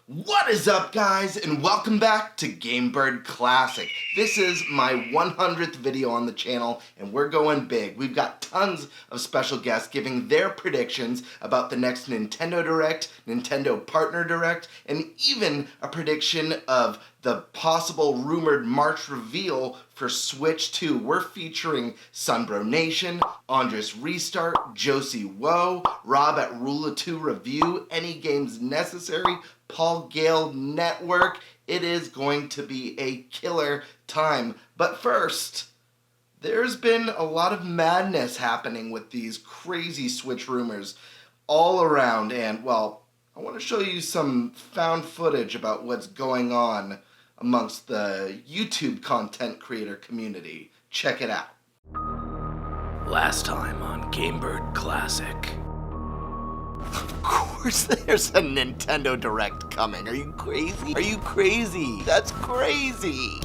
What is up, guys, and welcome back to GameBird Classic. This is my 100th video on the channel, and we're going big. We've got tons of special guests giving their predictions about the next Nintendo Direct, Nintendo Partner Direct, and even a prediction of the possible rumored March reveal for Switch 2. We're featuring Sunbro Nation, AndresRestart, Josie Woah, Rob at Rula2 Review, Any Games Necessary, Paul Gale Network. It is going to be a killer time. But first, there's been a lot of madness happening with these crazy Switch rumors all around. And, well, I want to show you some found footage about what's going on amongst the YouTube content creator community. Check it out. Last time on GameBird Classic. Of course there's a Nintendo Direct coming. Are you crazy? Are you crazy? That's crazy!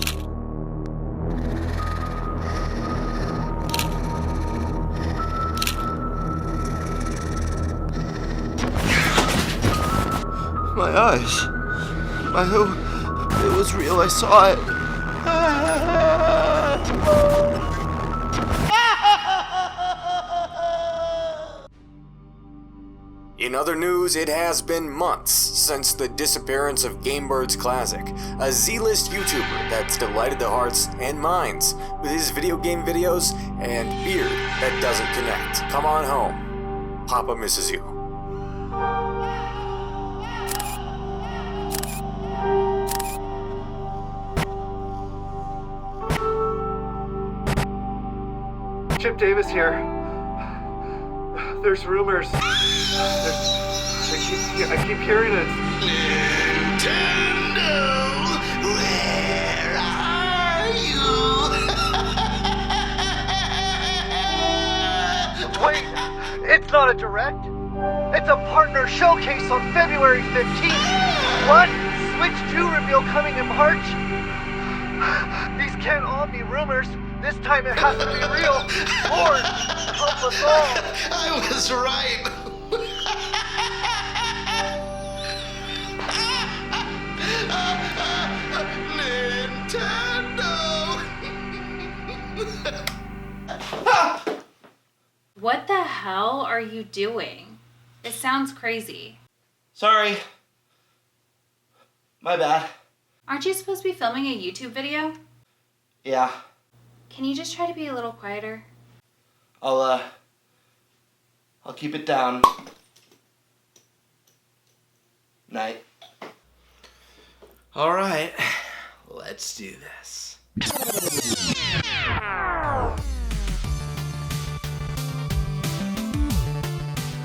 My eyes. It was real, I saw it. In other news, it has been months since the disappearance of GameBird's Classic, a Z-list YouTuber that's delighted the hearts and minds with his video game videos and beard that doesn't connect. Come on home. Papa misses you. Chip Davis here. There's rumors. I keep hearing it. Nintendo, where are you? Wait, it's not a direct. It's a partner showcase on February 15th. What? Switch 2 reveal coming in March? These can't all be rumors. This time it has to be real. Lord, help us all. I was right. Nintendo. What the hell are you doing? It sounds crazy. Sorry. My bad. Aren't you supposed to be filming a YouTube video? Yeah. Can you just try to be a little quieter? I'll keep it down. Night. All right, let's do this.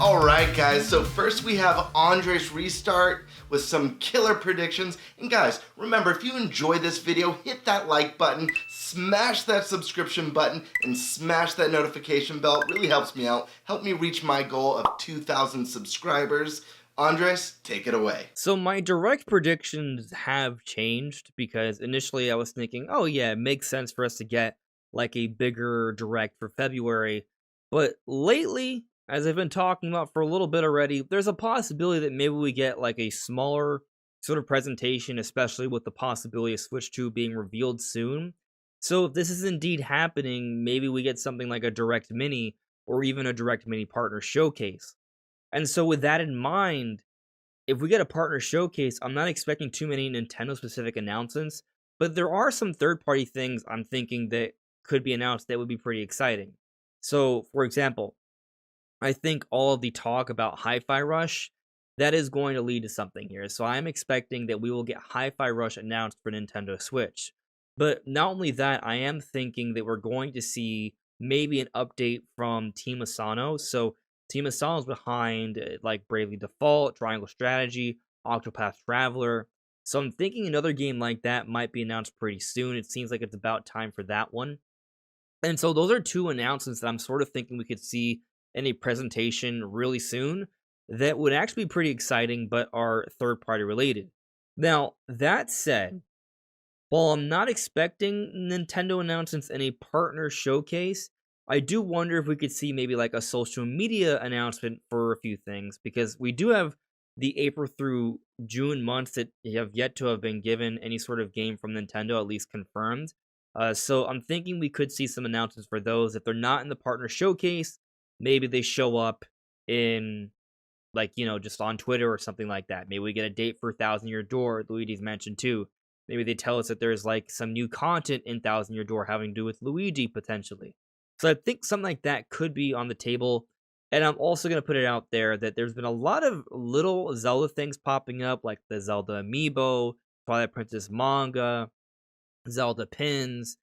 All right, guys, so first we have AndresRestart with some killer predictions. And guys, remember, if you enjoy this video, hit that like button, smash that subscription button, and smash that notification bell. It really helps me out. Help me reach my goal of 2,000 subscribers. Andres, take it away. So my direct predictions have changed because initially I was thinking, oh yeah, it makes sense for us to get like a bigger direct for February. But lately, as I've been talking about for a little bit already, there's a possibility that maybe we get like a smaller sort of presentation, especially with the possibility of Switch 2 being revealed soon. So if this is indeed happening, maybe we get something like a Direct Mini or even a Direct Mini Partner Showcase. And so with that in mind, if we get a Partner Showcase, I'm not expecting too many Nintendo-specific announcements, but there are some third-party things I'm thinking that could be announced that would be pretty exciting. So, for example, I think all of the talk about Hi-Fi Rush, that is going to lead to something here. So I'm expecting that we will get Hi-Fi Rush announced for Nintendo Switch. But not only that, I am thinking that we're going to see maybe an update from Team Asano. So Team Asano is behind like Bravely Default, Triangle Strategy, Octopath Traveler. So I'm thinking another game like that might be announced pretty soon. It seems like it's about time for that one. And so those are two announcements that I'm sort of thinking we could see in a presentation really soon that would actually be pretty exciting, but are third-party related. Now, that said, while I'm not expecting Nintendo announcements in a partner showcase, I do wonder if we could see maybe like a social media announcement for a few things, because we do have the April through June months that have yet to have been given any sort of game from Nintendo, at least confirmed. So I'm thinking we could see some announcements for those. If they're not in the partner showcase, maybe they show up in, like, just on Twitter or something like that. Maybe we get a date for Thousand Year Door, Luigi's Mansion 2. Maybe they tell us that there's like some new content in Thousand Year Door having to do with Luigi potentially. So I think something like that could be on the table. And I'm also going to put it out there that there's been a lot of little Zelda things popping up, like the Zelda amiibo, Twilight Princess manga, Zelda pins.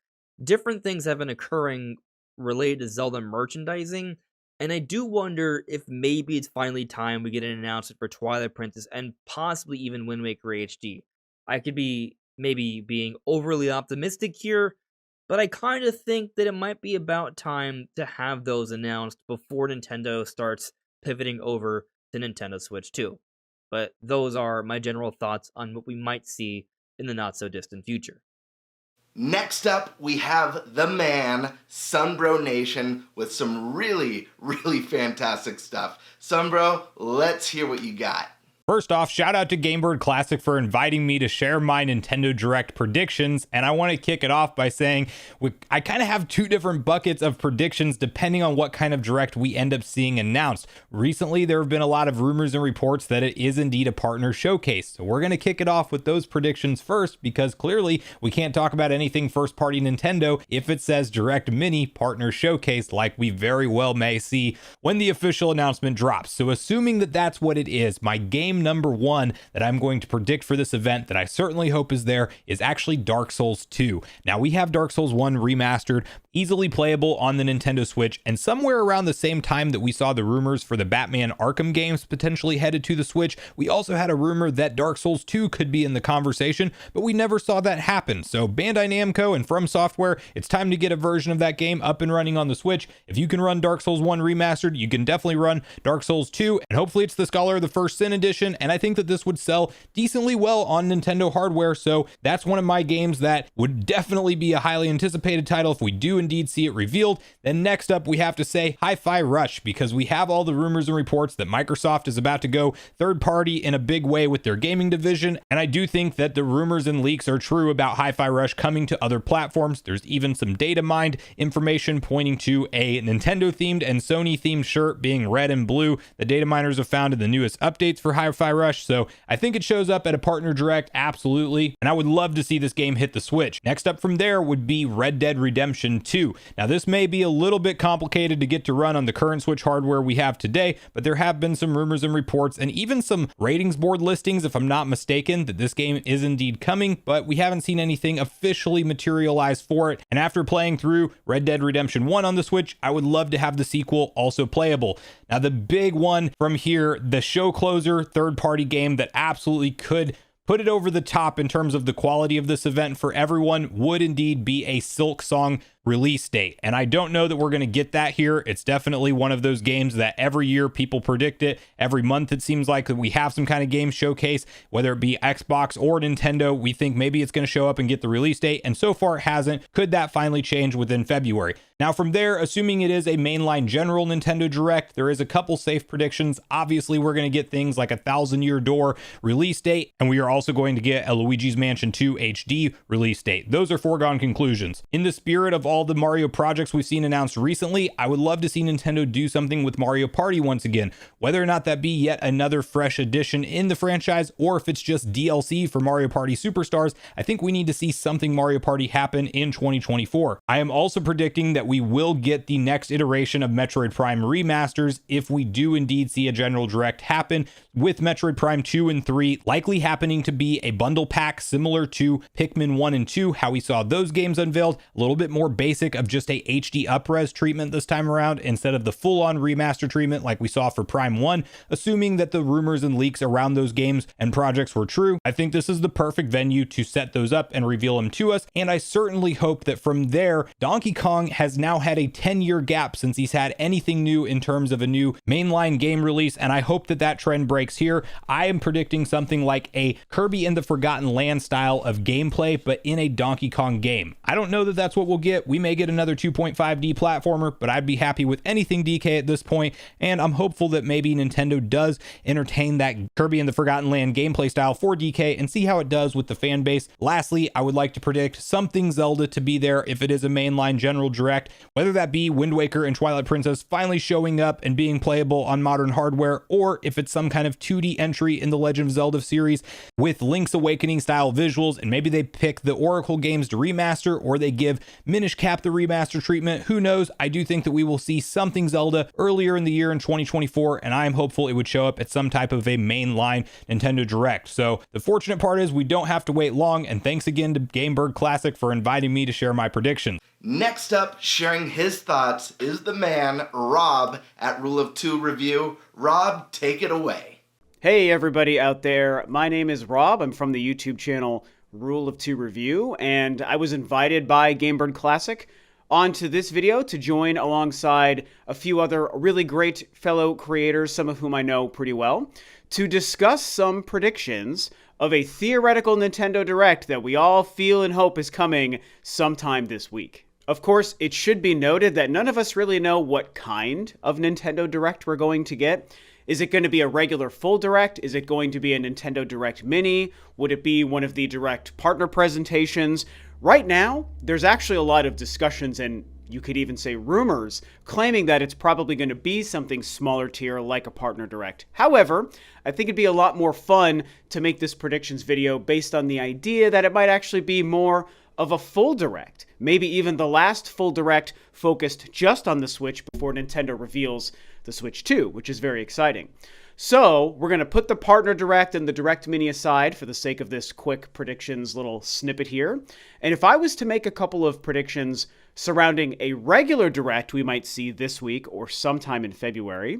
Different things have been occurring related to Zelda merchandising. And I do wonder if maybe it's finally time we get an announcement for Twilight Princess and possibly even Wind Waker HD. I could be maybe being overly optimistic here, but I kind of think that it might be about time to have those announced before Nintendo starts pivoting over to Nintendo Switch 2. But those are my general thoughts on what we might see in the not-so-distant future. Next up, we have the man, Sunbro Nation, with some really, really fantastic stuff. Sunbro, let's hear what you got. First off, shout out to GameBird Classic for inviting me to share my Nintendo Direct predictions, and I want to kick it off by saying I kind of have two different buckets of predictions depending on what kind of Direct we end up seeing announced. Recently, there have been a lot of rumors and reports that it is indeed a partner showcase, so we're going to kick it off with those predictions first because clearly we can't talk about anything first-party Nintendo if it says Direct Mini Partner Showcase, like we very well may see when the official announcement drops. So assuming that that's what it is, my game number one that I'm going to predict for this event that I certainly hope is there is actually Dark Souls 2. Now we have Dark Souls 1 remastered, easily playable on the Nintendo Switch, and somewhere around the same time that we saw the rumors for the Batman Arkham games potentially headed to the Switch, we also had a rumor that Dark Souls 2 could be in the conversation, but we never saw that happen. So Bandai Namco and From Software, it's time to get a version of that game up and running on the Switch. If you can run Dark Souls 1 remastered, you can definitely run Dark Souls 2, and hopefully it's the Scholar of the First Sin edition, and I think that this would sell decently well on Nintendo hardware, so that's one of my games that would definitely be a highly anticipated title if we do indeed see it revealed. Then next up, we have to say Hi-Fi Rush, because we have all the rumors and reports that Microsoft is about to go third party in a big way with their gaming division, and I do think that the rumors and leaks are true about Hi-Fi Rush coming to other platforms. There's even some data mined information pointing to a Nintendo themed and Sony themed shirt being red and blue that data miners have found in the newest updates for Hi-Fi Rush, so I think it shows up at a partner direct, absolutely, and I would love to see this game hit the Switch. Next up from there would be Red Dead Redemption 2. Now this may be a little bit complicated to get to run on the current Switch hardware we have today, but there have been some rumors and reports and even some ratings board listings, if I'm not mistaken, that this game is indeed coming, but we haven't seen anything officially materialize for it. And after playing through Red Dead Redemption 1 on the Switch, I would love to have the sequel also playable. Now the big one from here, the show closer third-party game that absolutely could put it over the top in terms of the quality of this event for everyone would indeed be a Silk Song release date. And I don't know that we're going to get that here. It's definitely one of those games that every year people predict it. Every month it seems like that we have some kind of game showcase, whether it be Xbox or Nintendo. We think maybe it's going to show up and get the release date, and so far it hasn't. Could that finally change within February? Now from there, assuming it is a mainline general Nintendo Direct, there is a couple safe predictions. Obviously we're going to get things like a Thousand Year Door release date, and we are also going to get a Luigi's Mansion 2 HD release date. Those are foregone conclusions. In the spirit of all the Mario projects we've seen announced recently, I would love to see Nintendo do something with Mario Party once again. Whether or not that be yet another fresh addition in the franchise, or if it's just DLC for Mario Party Superstars, I think we need to see something Mario Party happen in 2024. I am also predicting that we will get the next iteration of Metroid Prime remasters if we do indeed see a general direct happen, with Metroid Prime 2 and 3 likely happening to be a bundle pack similar to Pikmin 1 and 2, how we saw those games unveiled, a little bit more basic of just a HD upres treatment this time around instead of the full-on remaster treatment like we saw for Prime 1. Assuming that the rumors and leaks around those games and projects were true, I think this is the perfect venue to set those up and reveal them to us, and I certainly hope that from there, Donkey Kong has now had a 10-year gap since he's had anything new in terms of a new mainline game release, and I hope that that trend breaks here. I am predicting something like a Kirby and the Forgotten Land style of gameplay, but in a Donkey Kong game. I don't know that that's what we'll get. we may get another 2.5D platformer, but I'd be happy with anything DK at this point, and I'm hopeful that maybe Nintendo does entertain that Kirby and the Forgotten Land gameplay style for DK and see how it does with the fan base. Lastly, I would like to predict something Zelda to be there if it is a mainline general direct, whether that be Wind Waker and Twilight Princess finally showing up and being playable on modern hardware, or if it's some kind of 2D entry in the Legend of Zelda series with Link's Awakening style visuals, and maybe they pick the Oracle games to remaster, or they give Minish Cap the remaster treatment. Who knows? I do think that we will see something Zelda earlier in the year in 2024, and I am hopeful it would show up at some type of a mainline Nintendo Direct. So the fortunate part is we don't have to wait long, and thanks again to GameBird Classic for inviting me to share my predictions. Next up, sharing his thoughts, is the man, Rob, at Rule of Two Review. Rob, take it away. Hey everybody out there, my name is Rob. I'm from the YouTube channel Rule of Two Review, and I was invited by GameBird Classic onto this video to join alongside a few other really great fellow creators, some of whom I know pretty well, to discuss some predictions of a theoretical Nintendo Direct that we all feel and hope is coming sometime this week. Of course, it should be noted that none of us really know what kind of Nintendo Direct we're going to get. Is it going to be a regular full Direct? Is it going to be a Nintendo Direct Mini? Would it be one of the Direct partner presentations? Right now, there's actually a lot of discussions, and you could even say rumors, claiming that it's probably going to be something smaller tier like a partner Direct. However, I think it'd be a lot more fun to make this predictions video based on the idea that it might actually be more of a full Direct. Maybe even the last full Direct focused just on the Switch before Nintendo reveals the Switch 2, which is very exciting. So we're going to put the partner Direct and the Direct Mini aside for the sake of this quick predictions little snippet here. And if I was to make a couple of predictions surrounding a regular Direct we might see this week or sometime in February,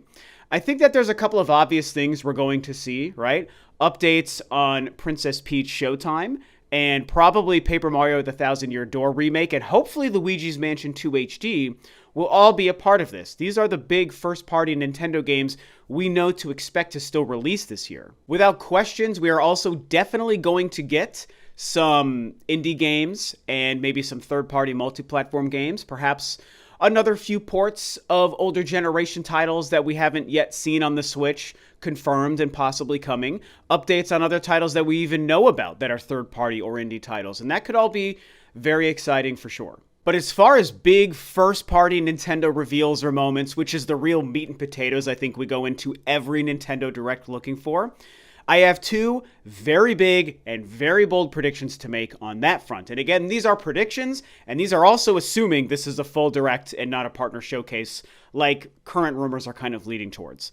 I think that there's a couple of obvious things we're going to see, right? Updates on Princess Peach Showtime, and probably Paper Mario The Thousand Year Door remake, and hopefully Luigi's Mansion 2 HD will all be a part of this. These are the big first-party Nintendo games we know to expect to still release this year. Without questions, we are also definitely going to get some indie games and maybe some third-party multi-platform games, perhaps another few ports of older generation titles that we haven't yet seen on the Switch, confirmed and possibly coming, updates on other titles that we even know about that are third-party or indie titles, and that could all be very exciting for sure. But as far as big first-party Nintendo reveals or moments, which is the real meat and potatoes I think we go into every Nintendo Direct looking for, I have two very big and very bold predictions to make on that front. And again, these are predictions, and these are also assuming this is a full Direct and not a partner showcase, like current rumors are kind of leading towards.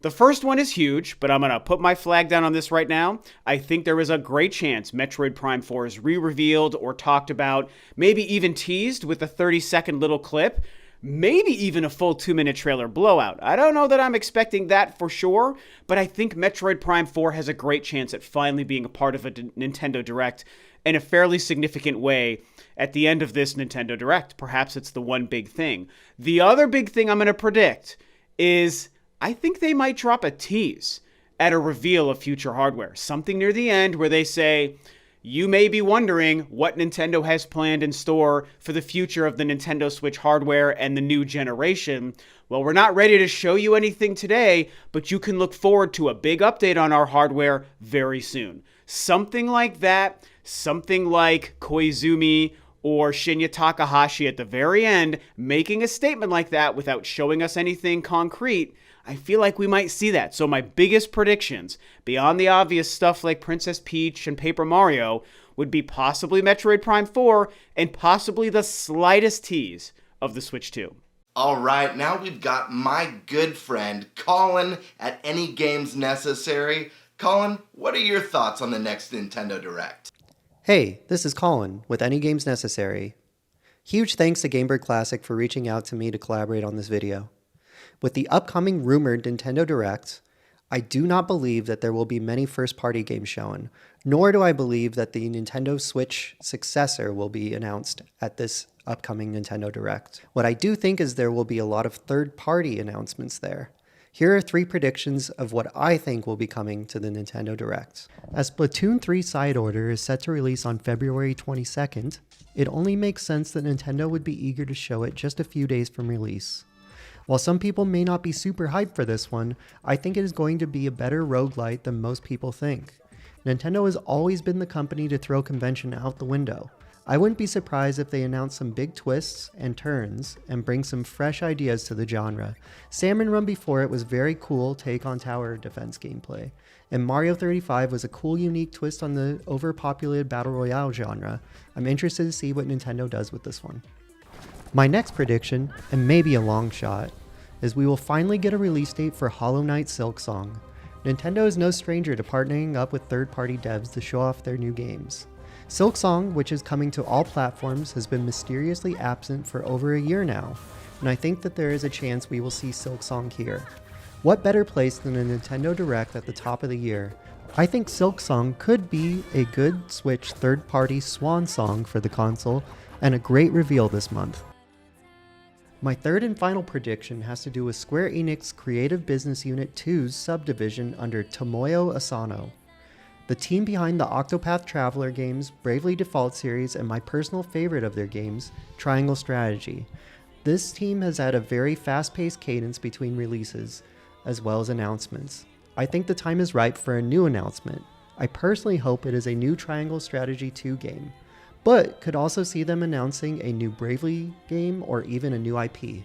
The first one is huge, but I'm going to put my flag down on this right now. I think there is a great chance Metroid Prime 4 is re-revealed or talked about, maybe even teased with a 30-second little clip, maybe even a full 2-minute trailer blowout. I don't know that I'm expecting that for sure, but I think Metroid Prime 4 has a great chance at finally being a part of a Nintendo Direct in a fairly significant way at the end of this Nintendo Direct. Perhaps it's the one big thing. The other big thing I'm going to predict is I think they might drop a tease at a reveal of future hardware. Something near the end where they say, you may be wondering what Nintendo has planned in store for the future of the Nintendo Switch hardware and the new generation. Well, we're not ready to show you anything today, but you can look forward to a big update on our hardware very soon. Something like that, something like Koizumi or Shinya Takahashi at the very end making a statement like that without showing us anything concrete. I feel like we might see that. So my biggest predictions, beyond the obvious stuff like Princess Peach and Paper Mario, would be possibly Metroid Prime 4 and possibly the slightest tease of the Switch 2. All right, now we've got my good friend Colin at Any Games Necessary. Colin, what are your thoughts on the next Nintendo Direct? Hey, this is Colin with Any Games Necessary. Huge thanks to GameBird Classic for reaching out to me to collaborate on this video. With the upcoming rumored Nintendo Direct, I do not believe that there will be many first-party games shown, nor do I believe that the Nintendo Switch successor will be announced at this upcoming Nintendo Direct. What I do think is there will be a lot of third-party announcements there. Here are 3 predictions of what I think will be coming to the Nintendo Direct. As Splatoon 3 Side Order is set to release on February 22nd, it only makes sense that Nintendo would be eager to show it just a few days from release. While some people may not be super hyped for this one, I think it is going to be a better roguelite than most people think. Nintendo has always been the company to throw convention out the window. I wouldn't be surprised if they announce some big twists and turns and bring some fresh ideas to the genre. Salmon Run before it was very cool take on tower defense gameplay, and Mario 35 was a cool unique twist on the overpopulated battle royale genre. I'm interested to see what Nintendo does with this one. My next prediction, and maybe a long shot, is we will finally get a release date for Hollow Knight Silksong. Nintendo is no stranger to partnering up with third-party devs to show off their new games. Silksong, which is coming to all platforms, has been mysteriously absent for over a year now, and I think that there is a chance we will see Silksong here. What better place than a Nintendo Direct at the top of the year? I think Silksong could be a good Switch third-party swan song for the console, and a great reveal this month. My third and final prediction has to do with Square Enix Creative Business Unit 2's subdivision under Tomoyo Asano. The team behind the Octopath Traveler games, Bravely Default series, and my personal favorite of their games, Triangle Strategy. This team has had a very fast-paced cadence between releases, as well as announcements. I think the time is ripe for a new announcement. I personally hope it is a new Triangle Strategy 2 game, but could also see them announcing a new Bravely game or even a new IP.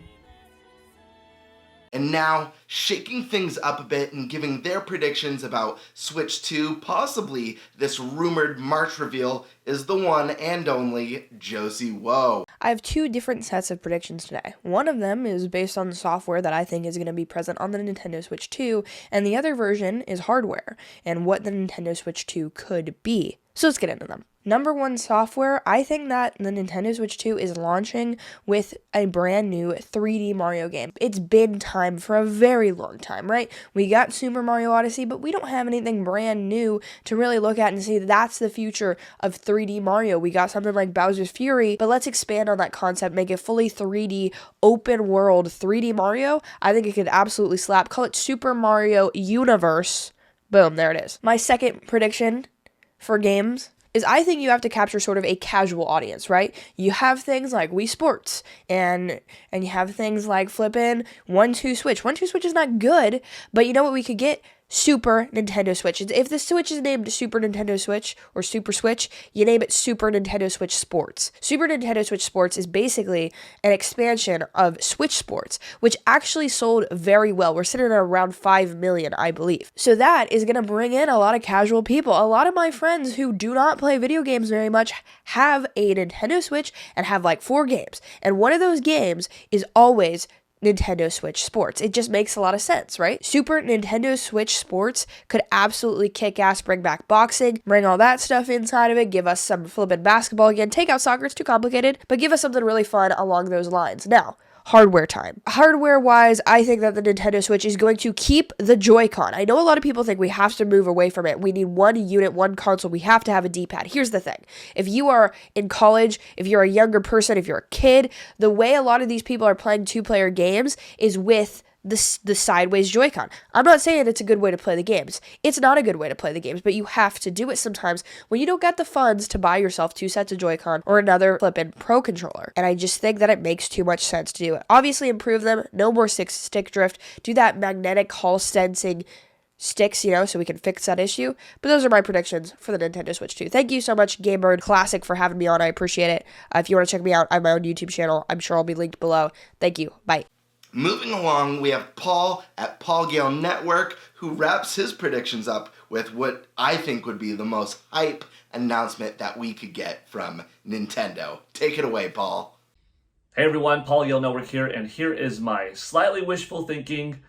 And now, shaking things up a bit and giving their predictions about Switch 2, possibly this rumored March reveal, is the one and only Josie Woah. I have 2 different sets of predictions today. One of them is based on the software that I think is going to be present on the Nintendo Switch 2, and the other version is hardware, and what the Nintendo Switch 2 could be. So let's get into them. Number 1 software, I think that the Nintendo Switch 2 is launching with a brand new 3D Mario game. It's been time for a very long time, right? We got Super Mario Odyssey, but we don't have anything brand new to really look at and see that's the future of 3D Mario. We got something like Bowser's Fury, but let's expand on that concept, make it fully 3D, open world 3D Mario. I think it could absolutely slap. Call it Super Mario Universe. Boom, there it is. My second prediction for games is I think you have to capture sort of a casual audience, right? You have things like Wii Sports, and you have things like flippin' 1-2 Switch. 1-2 Switch is not good, but you know what we could get? Super Nintendo Switch. If the Switch is named Super Nintendo Switch or Super Switch, you name it Super Nintendo Switch Sports. Super Nintendo Switch Sports is basically an expansion of Switch Sports, which actually sold very well. We're sitting at around 5 million, I believe. So that is going to bring in a lot of casual people. A lot of my friends who do not play video games very much have a Nintendo Switch and have like 4 games. And one of those games is always Nintendo Switch Sports. It just makes a lot of sense, right? Super Nintendo Switch Sports could absolutely kick ass, bring back boxing, bring all that stuff inside of it, give us some flippin' basketball again, take out soccer, it's too complicated, but give us something really fun along those lines. Now, hardware time. Hardware-wise, I think that the Nintendo Switch is going to keep the Joy-Con. I know a lot of people think we have to move away from it. We need one unit, one console. We have to have a D-pad. Here's the thing. If you are in college, if you're a younger person, if you're a kid, the way a lot of these people are playing 2-player games is with the sideways Joy-Con. I'm not saying it's a good way to play the games. It's not a good way to play the games, but you have to do it sometimes when you don't got the funds to buy yourself 2 sets of Joy-Con or another flippin' Pro controller. And I just think that it makes too much sense to do it. Obviously improve them, no more stick drift, do that magnetic Hall sensing sticks, so we can fix that issue. But those are my predictions for the Nintendo Switch 2. Thank you so much, GameBird Classic, for having me on. I appreciate it. If you want to check me out, I have my own YouTube channel. I'm sure I'll be linked below. Thank you. Bye. Moving along, we have Paul at Gale Network, who wraps his predictions up with what I think would be the most hype announcement that we could get from Nintendo. Take it away, Paul. Hey everyone, Gale Network here, and here is my slightly wishful thinking,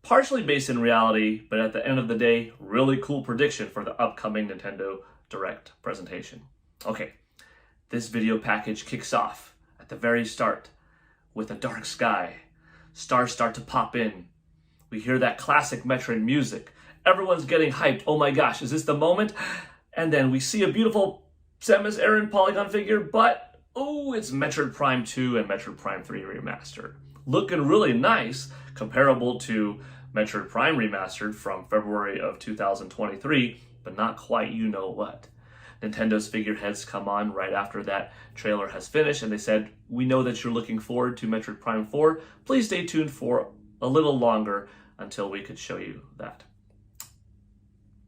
partially based in reality, but at the end of the day, really cool prediction for the upcoming Nintendo Direct presentation. Okay, this video package kicks off at the very start with a dark sky. Stars start to pop in. We hear that classic Metroid music. Everyone's getting hyped. Oh my gosh, is this the moment? And then we see a beautiful Samus Aran polygon figure, but it's Metroid Prime 2 and Metroid Prime 3 Remastered. Looking really nice, comparable to Metroid Prime Remastered from February of 2023, but not quite you know what. Nintendo's figureheads come on right after that trailer has finished, and they said, "We know that you're looking forward to Metroid Prime 4. Please stay tuned for a little longer until we could show you that."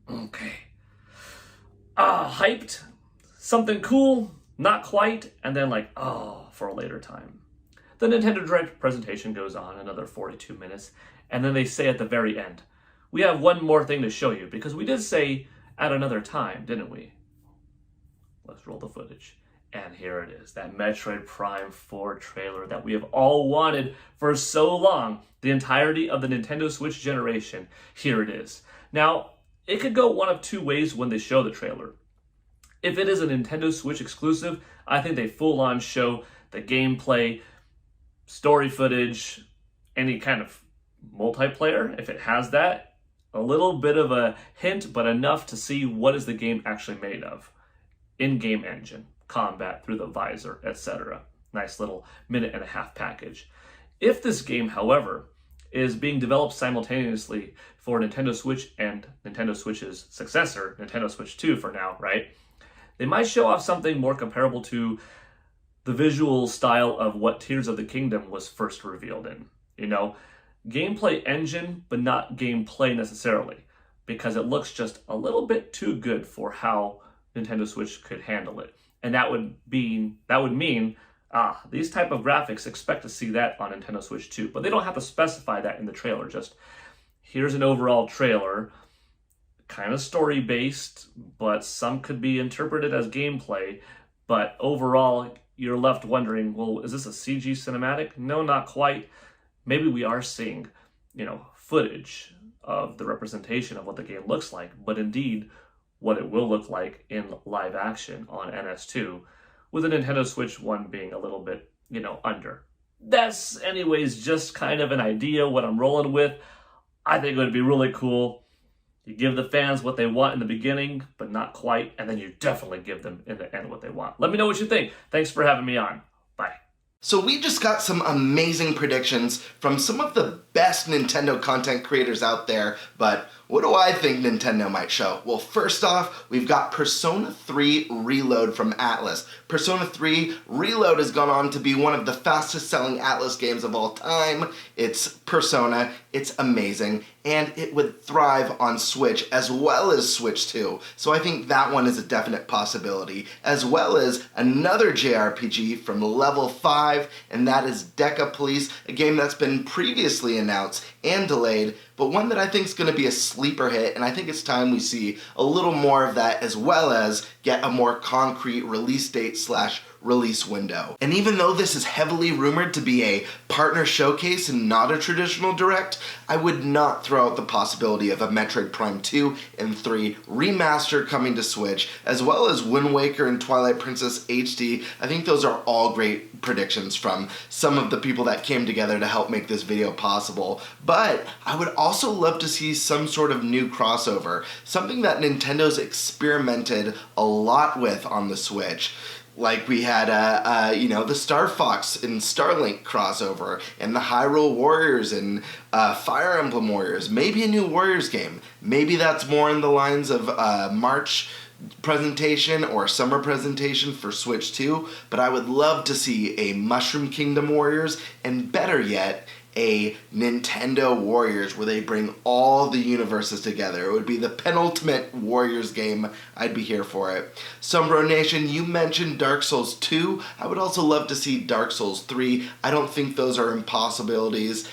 Okay. Hyped. Something cool, not quite, and then for a later time. The Nintendo Direct presentation goes on another 42 minutes, and then they say at the very end, "We have one more thing to show you," because we did say at another time, didn't we? Let's roll the footage. And here it is, that Metroid Prime 4 trailer that we have all wanted for so long, the entirety of the Nintendo Switch generation. Here it is. Now, it could go one of two ways when they show the trailer. If it is a Nintendo Switch exclusive, I think they full-on show the gameplay, story footage, any kind of multiplayer, if it has that. A little bit of a hint, but enough to see what is the game actually made of. In-game engine, combat through the visor, etc. Nice little minute-and-a-half package. If this game, however, is being developed simultaneously for Nintendo Switch and Nintendo Switch's successor, Nintendo Switch 2 for now, right? They might show off something more comparable to the visual style of what Tears of the Kingdom was first revealed in. You know, gameplay engine, but not gameplay necessarily, because it looks just a little bit too good for how Nintendo Switch could handle it. And that would mean, these type of graphics, expect to see that on Nintendo Switch 2. But they don't have to specify that in the trailer. Just, here's an overall trailer, kind of story-based, but some could be interpreted as gameplay. But overall, you're left wondering, well, is this a CG cinematic? No, not quite. Maybe we are seeing, footage of the representation of what the game looks like, but indeed, what it will look like in live action on NS2, with the Nintendo Switch 1 being a little bit, under. That's, anyways, just kind of an idea, what I'm rolling with. I think it would be really cool. You give the fans what they want in the beginning, but not quite, and then you definitely give them in the end what they want. Let me know what you think. Thanks for having me on. Bye. So we just got some amazing predictions from some of the best Nintendo content creators out there, but what do I think Nintendo might show? Well, first off, we've got Persona 3 Reload from Atlus. Persona 3 Reload has gone on to be one of the fastest selling Atlus games of all time. It's Persona, it's amazing, and it would thrive on Switch as well as Switch 2. So I think that one is a definite possibility, as well as another JRPG from Level 5, and that is Deca Police, a game that's been previously announced and delayed, but one that I think is going to be a sleeper hit, and I think it's time we see a little more of that, as well as get a more concrete release date / release window. And even though this is heavily rumored to be a partner showcase and not a traditional direct, I would not throw out the possibility of a Metroid Prime 2 and 3 remaster coming to Switch, as well as Wind Waker and Twilight Princess HD. I think those are all great predictions from some of the people that came together to help make this video possible. But I would also love to see some sort of new crossover, something that Nintendo's experimented a lot with on the Switch. Like we had, the Star Fox and Starlink crossover, and the Hyrule Warriors and Fire Emblem Warriors. Maybe a new Warriors game. Maybe that's more in the lines of March presentation or summer presentation for Switch 2, but I would love to see a Mushroom Kingdom Warriors, and better yet, a Nintendo Warriors where they bring all the universes together. It would be the penultimate Warriors game. I'd be here for it. Sunbro Nation, you mentioned Dark Souls 2. I would also love to see Dark Souls 3. I don't think those are impossibilities.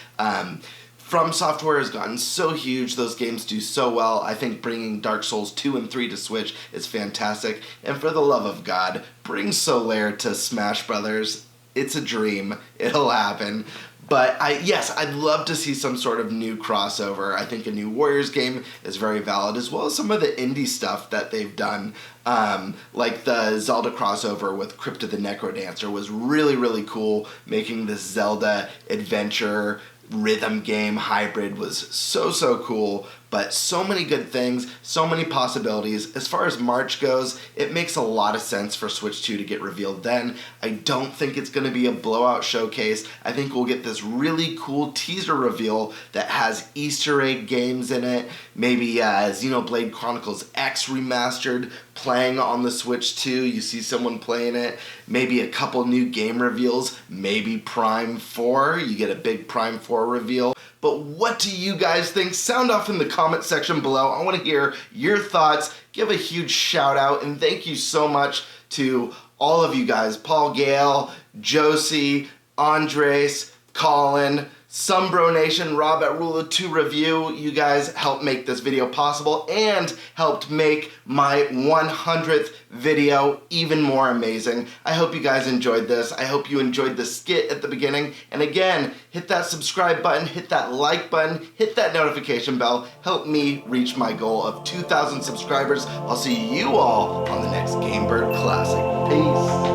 From Software has gotten so huge, those games do so well. I think bringing Dark Souls 2 and 3 to Switch is fantastic. And for the love of God, bring Solaire to Smash Brothers. It's a dream. It'll happen. But I'd love to see some sort of new crossover. I think a new Warriors game is very valid, as well as some of the indie stuff that they've done. Like the Zelda crossover with Crypt of the Necrodancer was really, really cool. Making this Zelda adventure rhythm game hybrid was so cool. but so many good things, so many possibilities. As far as March goes, it makes a lot of sense for Switch 2 to get revealed then. I don't think it's going to be a blowout showcase. I think we'll get this really cool teaser reveal that has Easter egg games in it, maybe Xenoblade Chronicles X Remastered playing on the Switch 2. You see someone playing it, maybe a couple new game reveals, maybe Prime 4, you get a big Prime 4 reveal. But what do you guys think? Sound off in the comment section below. I want to hear your thoughts. Give a huge shout out, and thank you so much to all of you guys, Paul, Gale, Josie, Andres, Colin, Sunbro Nation, Rob at Rule of 2 Review. You guys helped make this video possible and helped make my 100th video even more amazing. I hope you guys enjoyed this. I hope you enjoyed the skit at the beginning. And again, hit that subscribe button, hit that like button, hit that notification bell. Help me reach my goal of 2,000 subscribers. I'll see you all on the next GameBird Classic. Peace.